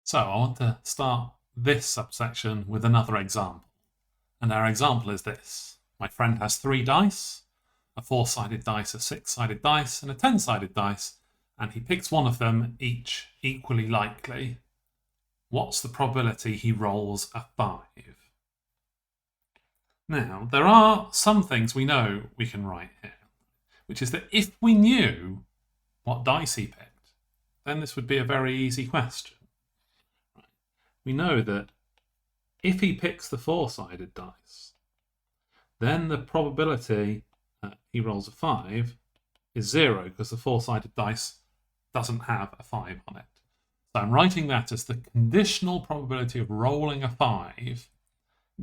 So I want to start this subsection with another example. And our example is this. My friend has 3 dice, a 4-sided dice, a 6-sided dice, and a 10-sided dice, and he picks one of them, each equally likely. What's the probability he rolls a 5? Now, there are some things we know we can write here, which is that if we knew what dice he picked, then this would be a very easy question. We know that if he picks the 4-sided dice, then the probability that he rolls a 5 is 0 because the 4-sided dice doesn't have a 5 on it. So I'm writing that as the conditional probability of rolling a 5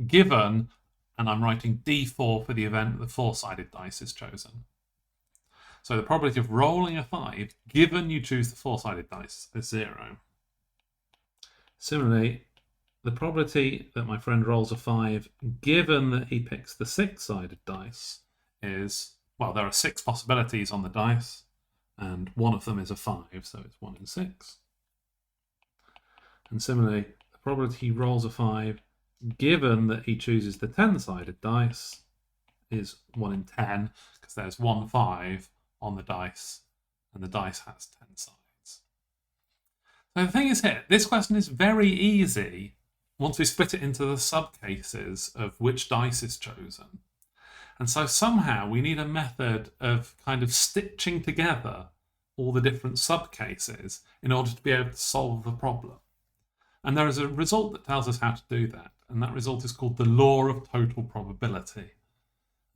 given, and I'm writing D4 for the event that the 4-sided dice is chosen. So the probability of rolling a 5 given you choose the 4-sided dice is 0. Similarly, the probability that my friend rolls a 5 given that he picks the 6-sided dice is, well, there are 6 possibilities on the dice, and one of them is a 5, so it's 1 in 6. And similarly, the probability he rolls a 5 given that he chooses the 10-sided dice is 1 in 10, because there's 1 5 on the dice, and the dice has 10 sides. So the thing is here, this question is very easy once we split it into the subcases of which dice is chosen. And so somehow we need a method of kind of stitching together all the different subcases in order to be able to solve the problem. And there is a result that tells us how to do that, and that result is called the law of total probability.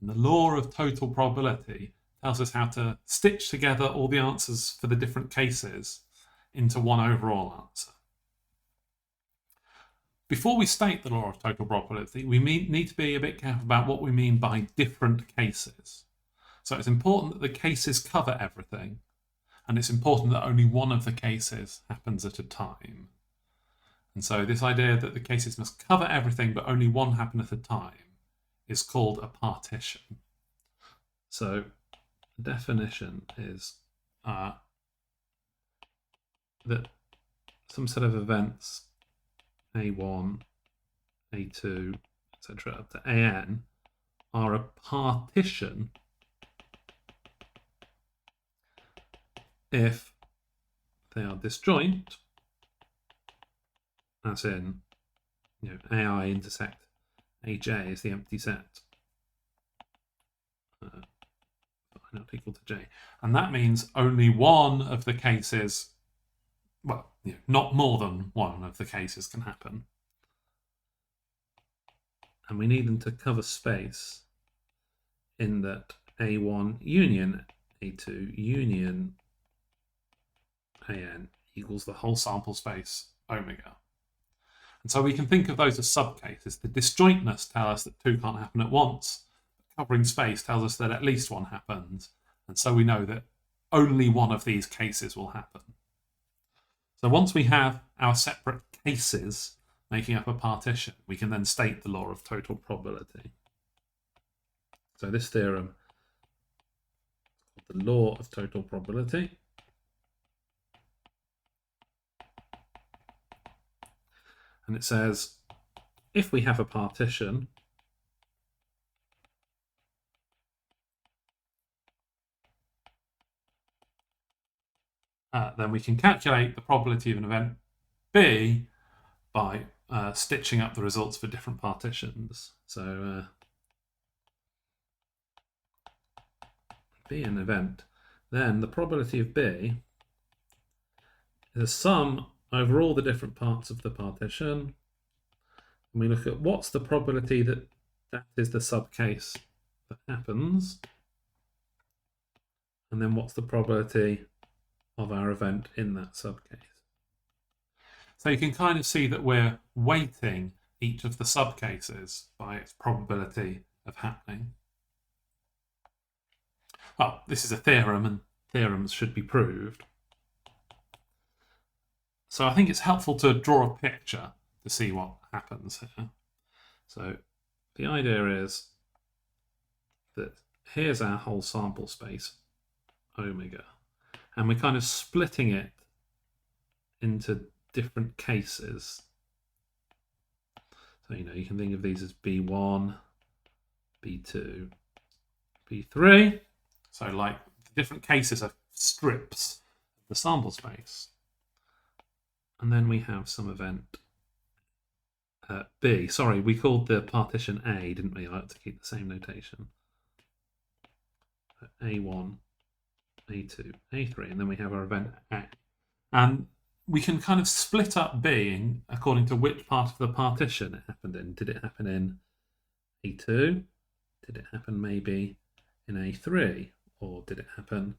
And the law of total probability tells us how to stitch together all the answers for the different cases into one overall answer. Before we state the law of total probability, we need to be a bit careful about what we mean by different cases. So it's important that the cases cover everything, and it's important that only one of the cases happens at a time. And so this idea that the cases must cover everything but only one happen at a time is called a partition. So the definition is that some set of events A1, A2, etc. up to AN are a partition if they are disjoint, as in, AI intersect AJ is the empty set not equal to J. And that means only one of the cases, well, not more than one of the cases can happen. And we need them to cover space in that A1 union A2 union AN equals the whole sample space omega. And so we can think of those as subcases. The disjointness tells us that 2 can't happen at once. Covering space tells us that at least one happens. And so we know that only one of these cases will happen. So once we have our separate cases making up a partition, we can then state the law of total probability. So this theorem is called the law of total probability. And it says, if we have a partition, then we can calculate the probability of an event B by stitching up the results for different partitions. So B an event, then the probability of B is a sum over all the different parts of the partition. And we look at what's the probability that is the subcase that happens, and then what's the probability of our event in that subcase. So you can kind of see that we're weighting each of the subcases by its probability of happening. Well, this is a theorem, and theorems should be proved. So I think it's helpful to draw a picture to see what happens here. So the idea is that here's our whole sample space, omega, and we're kind of splitting it into different cases. So, you can think of these as B1, B2, B3. So like the different cases are strips of the sample space. And then we have some event B. Sorry, we called the partition A, didn't we? I like to keep the same notation. A1, A2, A3, and then we have our event A. And we can kind of split up B according to which part of the partition it happened in. Did it happen in A2? Did it happen maybe in A3? Or did it happen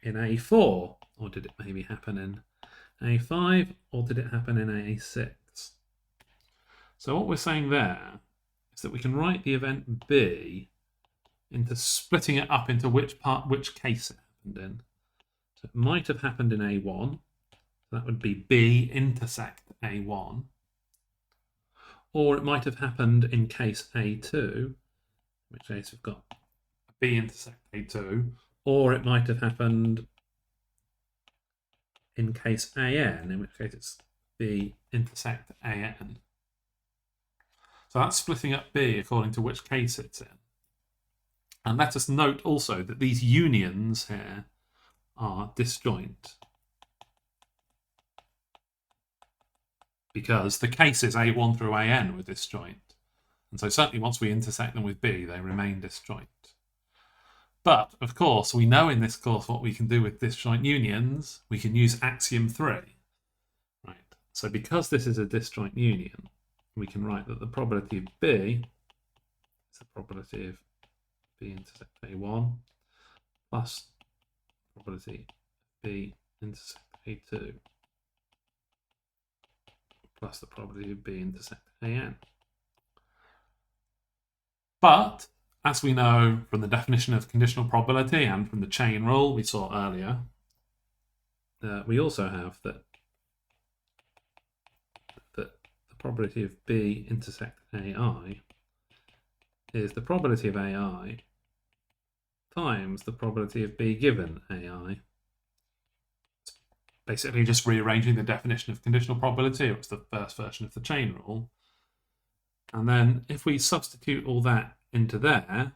in A4? Or did it maybe happen in A5? Or did it happen in A6? So what we're saying there is that we can write the event B into splitting it up into which case it happened in. So it might have happened in A1. So that would be B intersect A1. Or it might have happened in case A2, in which case we've got B intersect A2. Or it might have happened in case AN, in which case it's B intersect AN. So that's splitting up B according to which case it's in. And let us note also that these unions here are disjoint, because the cases A1 through AN were disjoint. And so certainly once we intersect them with B, they remain disjoint. But, of course, we know in this course what we can do with disjoint unions. We can use axiom 3. Right. So because this is a disjoint union, we can write that the probability of B is the probability of B intersect A1 plus probability of B intersect A2 plus the probability of B intersect AN. But, as we know from the definition of conditional probability and from the chain rule we saw earlier, we also have that the probability of B intersect AI is the probability of AI times the probability of B given AI. It's basically just rearranging the definition of conditional probability. It was the first version of the chain rule. And then if we substitute all that into there,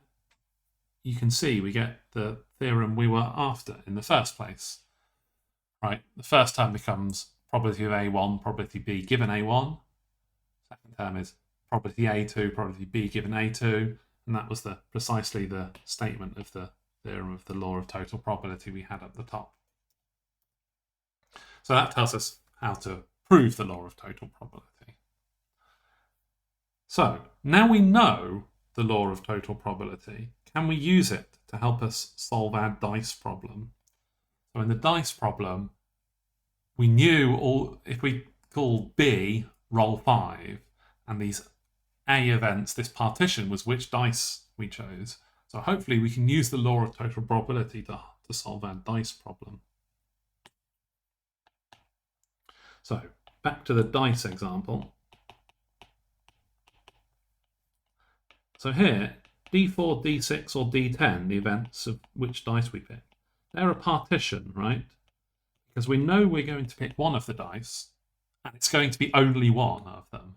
you can see we get the theorem we were after in the first place. Right, the first term becomes probability of A1, probability B given A1. Second term is probability A2, probability B given A2. And that was precisely the statement of the theorem of the law of total probability we had at the top. So that tells us how to prove the law of total probability. So now we know the law of total probability, can we use it to help us solve our dice problem? So in the dice problem, we knew if we call B roll 5 and these A events, this partition was which dice we chose. So hopefully we can use the law of total probability to solve our dice problem. So back to the dice example. So here, D4, D6 or D10, the events of which dice we pick, they're a partition, right? Because we know we're going to pick one of the dice and it's going to be only one of them.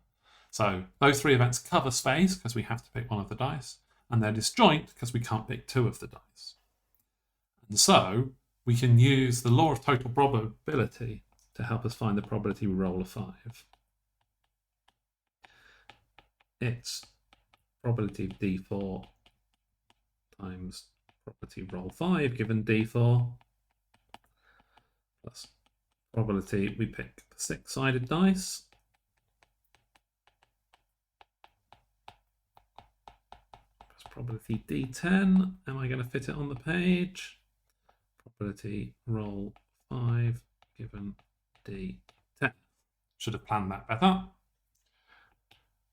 So those three events cover space because we have to pick one of the dice, and they're disjoint because we can't pick two of the dice. And so we can use the law of total probability to help us find the probability we roll a 5. It's probability of D4 times probability roll 5 given D4 plus probability we pick the 6-sided dice plus probability D10. Am I going to fit it on the page? Probability roll 5 given D10. Should have planned that better.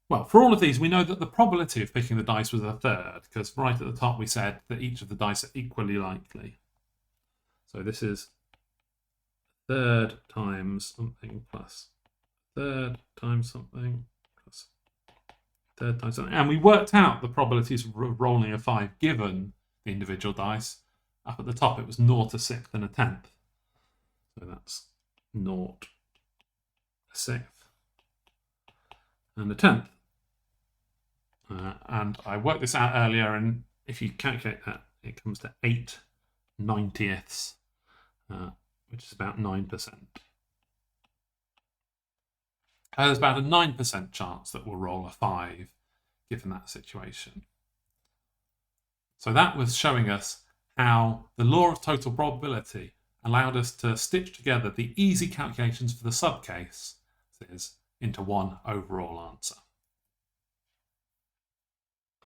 Well, for all of these, we know that the probability of picking the dice was a third, because right at the top we said that each of the dice are equally likely. So this is third times something plus third times something plus third times something. And we worked out the probabilities of rolling a 5 given the individual dice. Up at the top it was 0 to 6th and a 10th. So that's naught, a sixth, and a tenth. And I worked this out earlier, and if you calculate that, it comes to 8/90ths, which is about 9%. There's about a 9% chance that we'll roll a 5 given that situation. So that was showing us how the law of total probability allowed us to stitch together the easy calculations for the subcases into one overall answer.